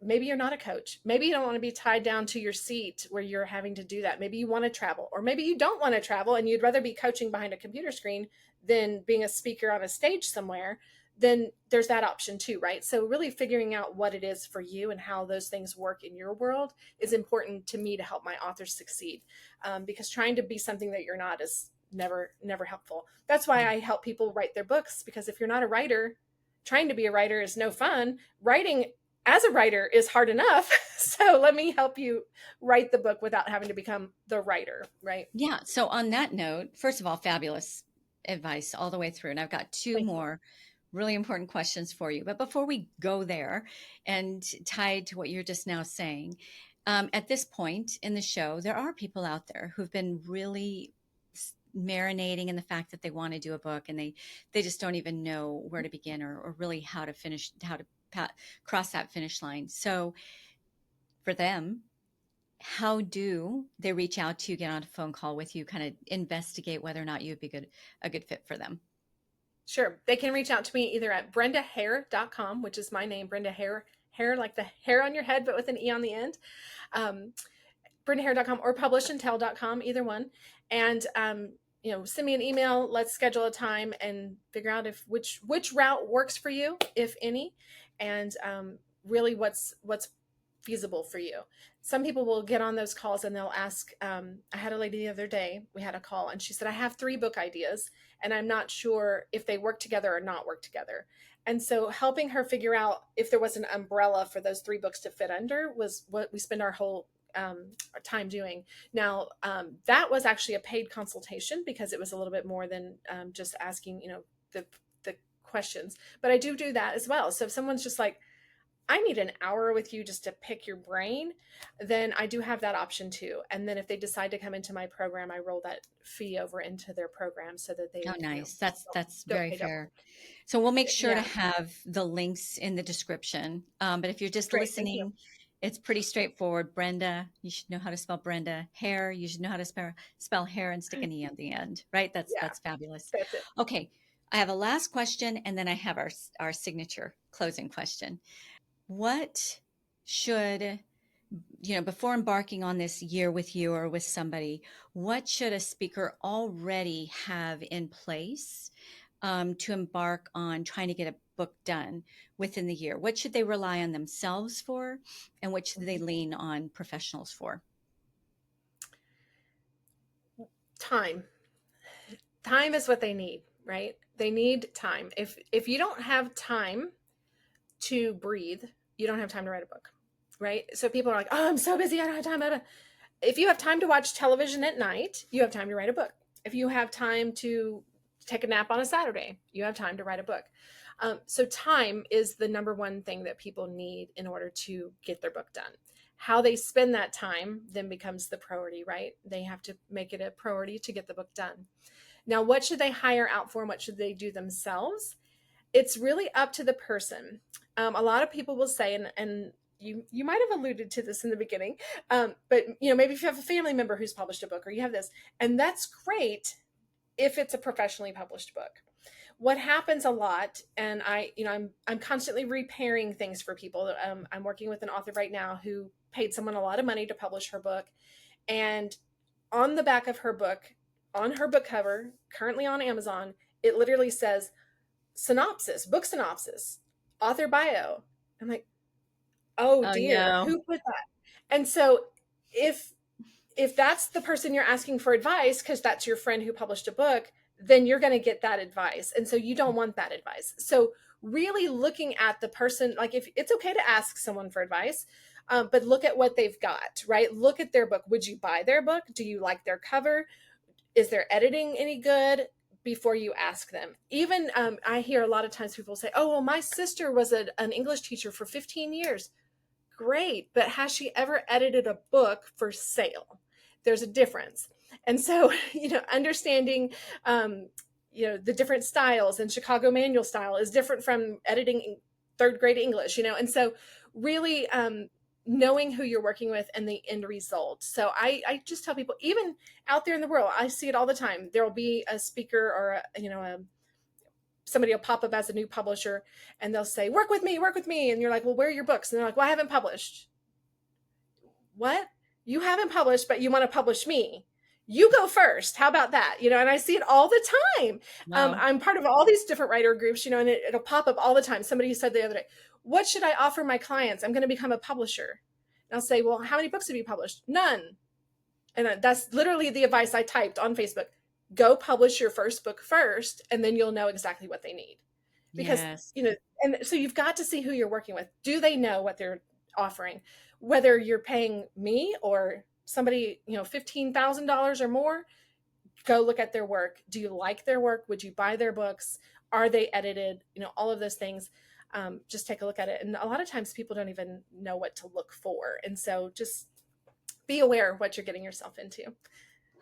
maybe you're not a coach, maybe you don't want to be tied down to your seat where you're having to do that. Maybe you want to travel, or maybe you don't want to travel and you'd rather be coaching behind a computer screen than being a speaker on a stage somewhere. Then there's that option too, right? So really figuring out what it is for you and how those things work in your world is important to me to help my authors succeed, because trying to be something that you're not is never helpful. That's why I help people write their books, because if you're not a writer, trying to be a writer is no fun. Writing as a writer is hard enough. So let me help you write the book without having to become the writer, right? Yeah. So on that note, first of all, fabulous advice all the way through. And I've got two Thank you. more really important questions for you. But before we go there, and tied to what you're just now saying, at this point in the show, there are people out there who've been really marinating in the fact that they want to do a book, and they just don't even know where to begin, or really how to finish, how to cross that finish line. So for them, how do they reach out to you, get on a phone call with you, kind of investigate whether or not you'd be a good fit for them? Sure. They can reach out to me either at brendahare.com, which is my name, Brenda Hare, hair like the hair on your head, but with an E on the end. Um, brendahare.com or publishandtell.com, either one. And send me an email. Let's schedule a time and figure out if which route works for you, if any, and really what's feasible for you. Some people will get on those calls and they'll ask. I had a lady the other day. We had a call and she said, "I have 3 book ideas, and I'm not sure if they work together or not work together." And so helping her figure out if there was an umbrella for those 3 books to fit under was what we spend our whole time doing. Now, that was actually a paid consultation because it was a little bit more than just asking, the questions. But I do that as well. So if someone's just like, I need an hour with you just to pick your brain, then I do have that option too. And then if they decide to come into my program, I roll that fee over into their program so that Oh, they, nice. That's don't very pay double. fair. So we'll make sure to Yeah, have the links in the description. But if you're just great. Thank you. listening, it's pretty straightforward. Brenda, you should know how to spell Brenda. Hair, you should know how to spell hair and stick an E at the end, right? Yeah, That's fabulous. that's it. Okay, I have a last question, and then I have our signature closing question. What should, before embarking on this year with you or with somebody, what should a speaker already have in place to embark on trying to get a book done within the year? What should they rely on themselves for, and what should they Mhm. lean on professionals for? Time. Time is what they need, right? They need time. If you don't have time to breathe, you don't have time to write a book, right? So people are like, "Oh, I'm so busy, I don't have time." If you have time to watch television at night, you have time to write a book. If you have time to take a nap on a Saturday, you have time to write a book. So time is the number one thing that people need in order to get their book done. How they spend that time then becomes the priority, right? They have to make it a priority to get the book done. Now, what should they hire out for and what should they do themselves? It's really up to the person. A lot of people will say, and you might have alluded to this in the beginning, but maybe if you have a family member who's published a book or you have this, and that's great if it's a professionally published book. What happens a lot, and I'm constantly repairing things for people. I'm working with an author right now who paid someone a lot of money to publish her book, and on the back of her book, on her book cover, currently on Amazon, it literally says synopsis, book synopsis, author bio. I'm like, oh Oh dear, no. who put that? And so if that's the person you're asking for advice because that's your friend who published a book, then you're going to get that advice. And so you don't want that advice. So really looking at the person, like if it's okay to ask someone for advice, but look at what they've got, right? Look at their book. Would you buy their book? Do you like their cover? Is their editing any good? Before you ask them. Even I hear a lot of times people say, oh, well, my sister was an English teacher for 15 years. Great, but has she ever edited a book for sale? There's a difference. And so, understanding, the different styles, and Chicago manual style is different from editing third grade English, and so really knowing who you're working with and the end result. So I just tell people, even out there in the world, I see it all the time. There'll be a speaker or somebody will pop up as a new publisher and they'll say, work with me, work with me. And you're like, well, where are your books? And they're like, well, I haven't published. What? You haven't published, but you want to publish me. You go first. How about that? And I see it all the time. Wow. I'm part of all these different writer groups, and it'll pop up all the time. Somebody said the other day, what should I offer my clients? I'm going to become a publisher. And I'll say, well, how many books have you published? None. And that's literally the advice I typed on Facebook. Go publish your first book first, and then you'll know exactly what they need. Because, Yes. and so you've got to see who you're working with. Do they know what they're offering? Whether you're paying me or somebody, $15,000 or more, go look at their work. Do you like their work? Would you buy their books? Are they edited? All of those things. Just take a look at it. And a lot of times people don't even know what to look for. And so just be aware of what you're getting yourself into.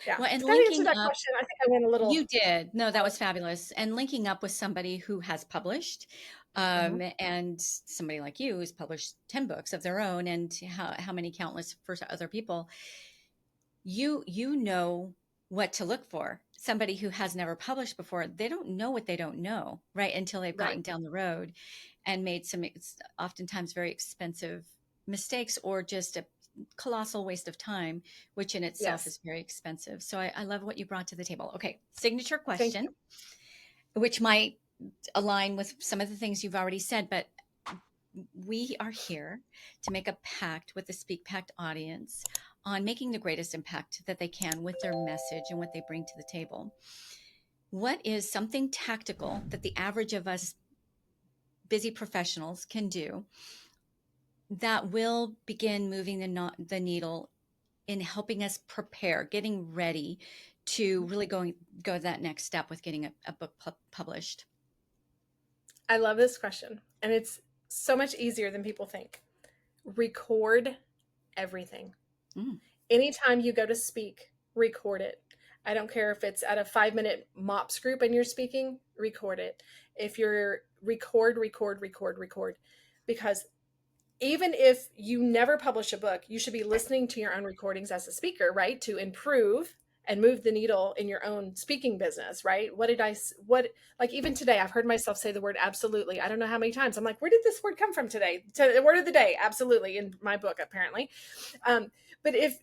Yeah. Well, and Did that answer linking that up, question? I think I went a little. you did. No, that was fabulous. And linking up with somebody who has published, Mhm. and somebody like you who's published 10 books of their own, and how many countless for other people, you know what to look for. Somebody who has never published before, they don't know what they don't know, right? Until they've Right. gotten down the road and made some oftentimes very expensive mistakes, or just a colossal waste of time, which in itself Yes. is very expensive. So I love what you brought to the table. Okay, signature Thank question, you. which might align with some of the things you've already said, but we are here to make a pact with the Speak Pact audience on making the greatest impact that they can with their message and what they bring to the table. What is something tactical that the average of us busy professionals can do that will begin moving the needle in helping us prepare, getting ready to really go that next step with getting a book published? I love this question. And it's so much easier than people think. Record everything. Mm, Anytime you go to speak, record it. I don't care if it's at a 5-minute MOPS group and you're speaking, record it. If you're record, record, record, record. Because even if you never publish a book, you should be listening to your own recordings as a speaker, right? To improve and move the needle in your own speaking business, right? Like even today, I've heard myself say the word absolutely. I don't know how many times. I'm like, where did this word come from today? The word of the day, absolutely, in my book, apparently. But if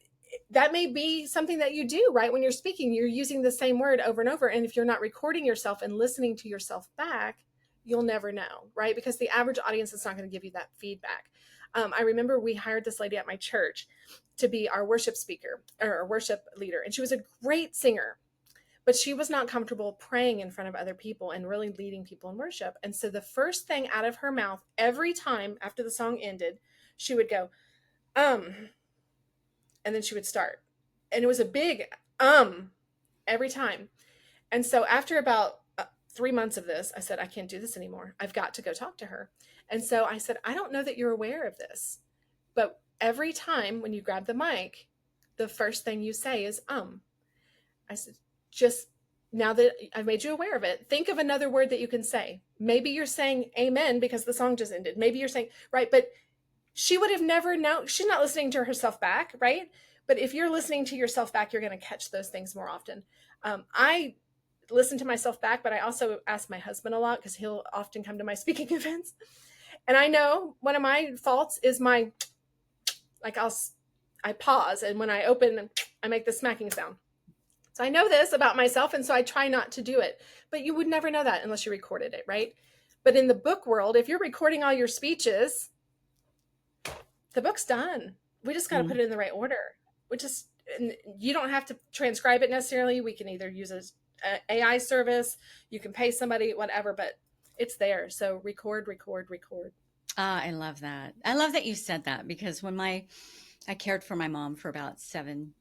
that may be something that you do, right? When you're speaking, you're using the same word over and over. And if you're not recording yourself and listening to yourself back, you'll never know, right? Because the average audience is not going to give you that feedback. I remember we hired this lady at my church to be our worship speaker or our worship leader. And she was a great singer, but she was not comfortable praying in front of other people and really leading people in worship. And so the first thing out of her mouth every time after the song ended, she would go, and then she would start. And it was a big every time. And so after about 3 months of this, I said, I can't do this anymore. I've got to go talk to her. And so I said, I don't know that you're aware of this, but every time when you grab the mic, the first thing you say is, I said, just now that I've made you aware of it, think of another word that you can say. Maybe you're saying amen because the song just ended. Maybe you're saying, right. But she would have never known. She's not listening to herself back, right? But if you're listening to yourself back, you're going to catch those things more often. I listen to myself back, but I also ask my husband a lot because he'll often come to my speaking events. And I know one of my faults is like I pause, and when I open, I make the smacking sound. So I know this about myself, and so I try not to do it. But you would never know that unless you recorded it, right? But in the book world, if you're recording all your speeches, the book's done. We just got to mm. put it in the right order. And you don't have to transcribe it necessarily. We can either use a AI service, you can pay somebody, whatever, but It's there. So record, record, record. Ah, I love that. I love that you said that because I cared for my mom for about 7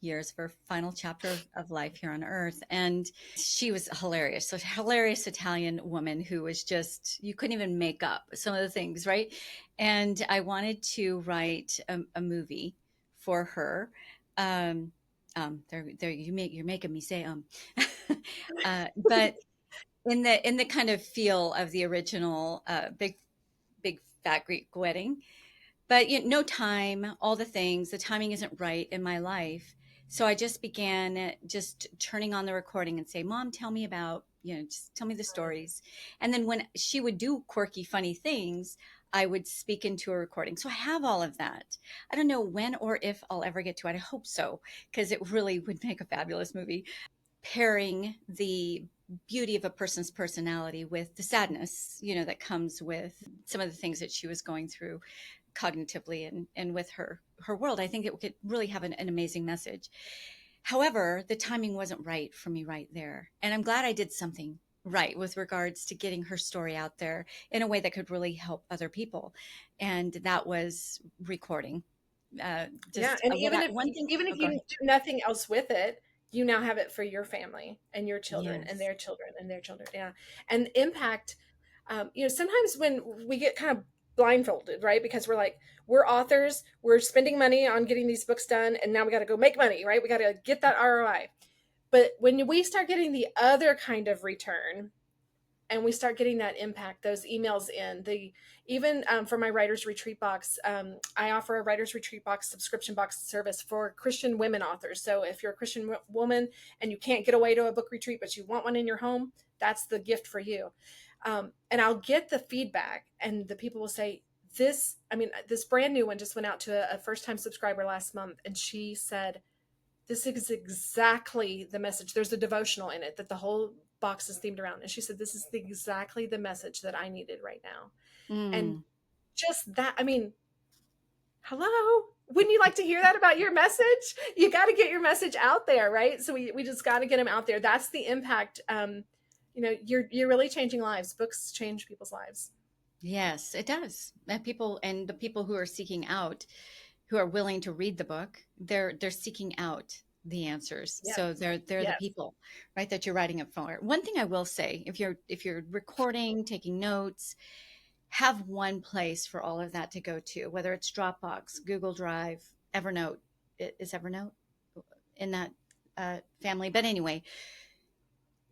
years for final chapter of life here on earth. And she was hilarious. So hilarious Italian woman who was just, you couldn't even make up some of the things, right? And I wanted to write a movie for her. Um, you're making me say, but in the kind of feel of the original, big fat Greek wedding, but no time, all the things, the timing isn't right in my life. So I just began just turning on the recording and say, Mom, tell me about, just tell me the stories. And then when she would do quirky, funny things, I would speak into a recording. So I have all of that. I don't know when or if I'll ever get to it. I hope so, because it really would make a fabulous movie. Pairing the beauty of a person's personality with the sadness, that comes with some of the things that she was going through cognitively and with her world. I think it could really have an amazing message. However, the timing wasn't right for me right there. And I'm glad I did something right with regards to getting her story out there in a way that could really help other people. And that was recording. Yeah, Just and one thing. even Oh, if go you ahead. do nothing else with it, you now have it for your family and your children and Yes. their children and their children. Yeah, and impact. Sometimes when we get kind of blindfolded, right? Because we're authors, we're spending money on getting these books done, and now we got to go make money, right? We got to get that ROI. But when we start getting the other kind of return, and we start getting that impact, those emails in the even for my writers retreat box, I offer a writers retreat box subscription box service for Christian women authors. So if you're a Christian woman and you can't get away to a book retreat but you want one in your home, that's the gift for you. And I'll get the feedback and the people will say, this brand new one just went out to a first time subscriber last month, and she said, this is exactly the message. There's a devotional in it that the whole box is themed around. And she said, this is exactly the message that I needed right now. And Mm. just that, hello. Wouldn't you like to hear that about your message? You got to get your message out there, right? So we just got to get them out there. That's the impact. You're really changing lives. Books change people's lives. Yes, it does. And the people who are seeking out, who are willing to read the book, they're seeking out the answers. Yes. So they're the Yes. people, right, that you're writing it for. One thing I will say, if you're recording, taking notes, have one place for all of that to go to, whether it's Dropbox, Google Drive, Evernote. Is Evernote in that family? But anyway,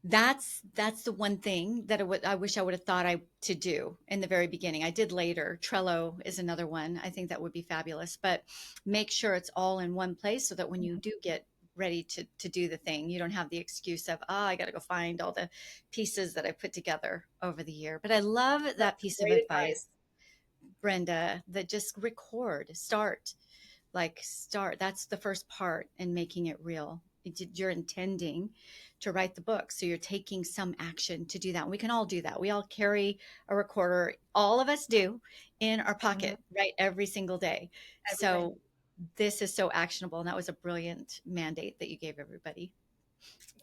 that's the one thing that I wish I would have thought I to do in the very beginning. I did later. Trello is another one. I think that would be fabulous. But make sure it's all in one place so that when you do get ready to do the thing, you don't have the excuse of, I got to go find all the pieces that I put together over the year. But I love that That's piece of great advice, advice. Brenda, that just record, start. That's the first part in making it real. You're intending to write the book, so you're taking some action to do that. And we can all do that. We all carry a recorder, all of us do, in our Mhm. pocket, right, every single day. Every day. So this is so actionable, and that was a brilliant mandate that you gave everybody.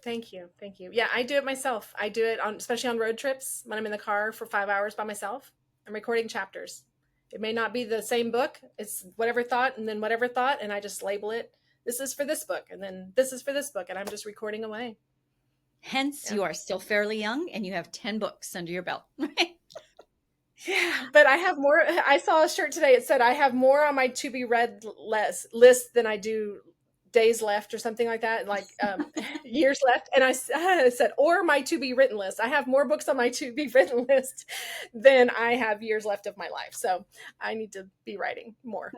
Thank you. Thank you. Yeah, I do it myself. I do it on, especially on road trips when I'm in the car for 5 hours by myself. I'm recording chapters. It may not be the same book. It's whatever thought and then whatever thought. And I just label it. This is for this book. And then this is for this book. And I'm just recording away. Hence, Yeah. you are still fairly young and you have 10 books under your belt, right? Yeah. But I have more. I saw a shirt today. It said, I have more on my to be read list than I do days left or something like that, like years left. And I said, or my to be written list. I have more books on my to be written list than I have years left of my life. So I need to be writing more.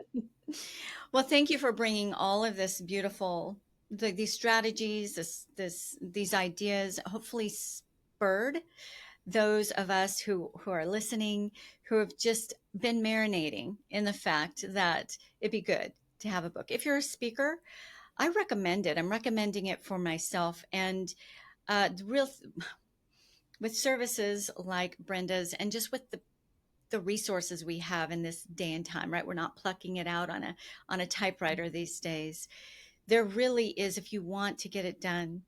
Well, thank you for bringing all of this beautiful, these strategies, these ideas, hopefully spurred those of us who are listening, who have just been marinating in the fact that it'd be good to have a book. If you're a speaker, I recommend it. I'm recommending it for myself. And the real with services like Brenda's, and just with the resources we have in this day and time, right? We're not plucking it out on a typewriter these days. There really is, if you want to get it done,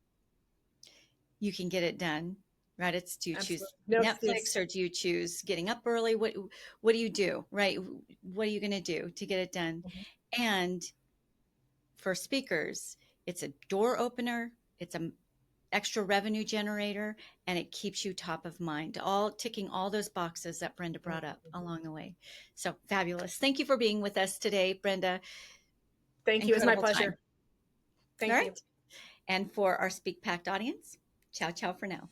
you can get it done. right? It's, do you choose Absolutely. No excuse. Netflix or do you choose getting up early? Do you do, right? What are you going to do to get it done? Mhm. And for speakers, it's a door opener, it's a extra revenue generator, and it keeps you top of mind, all ticking all those boxes that Brenda brought up Mhm. along the way. So fabulous. Thank you for being with us today, Brenda. Thank you. It was my Incredible time. pleasure. All Thank you. right. And for our Speak Packed audience, ciao, ciao for now.